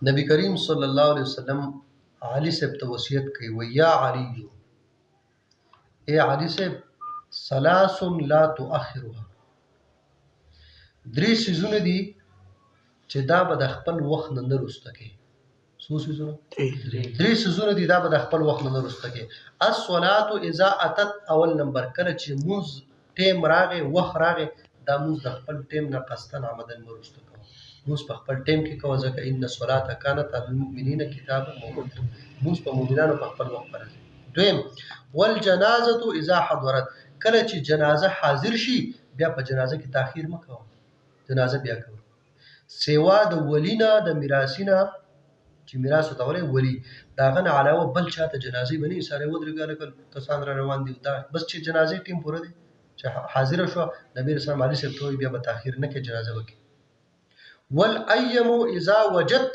نبی کریم صلی الله علیه وسلم علي صاحب ته وصیت کوي ویا علي اے علي صاحب ثلاث لا تؤخرها درې سيزونه دي چې دا به د خپل وخت نه رسته کې څو سيزونه درې سيزونه دي دا به د خپل وخت نه رسته کې الصلاه اذا اتت اول نمبر کله چې موږ ټیم راغی وخت راغی دا موږ د خپل ټیم نه قصدن عمدن مرسته کوو موږ په خپل ټیم کې کوو ځکه ان الصلاه كانت على المؤمنين کتابا موقوتا موږ په مؤمنانو په خپل وخت فرض دویم والجنازه اذا حضرت کله چې جنازه حاضر شي بیا په جنازه کې تاخير مکو جنازه بیا کوو سیوا د ولینا د میراثینا چې میراث ته ولې ولی داغه نه علاوه بل چاته جنازي بني سره ودرګاله کسان را روان دي دا بس چې جنازي ټیم پوره دي چې حاضر شو نبی رسول الله علیه وسلم بیا به تاخير نه کې جنازه وکي والايم اذا وجدت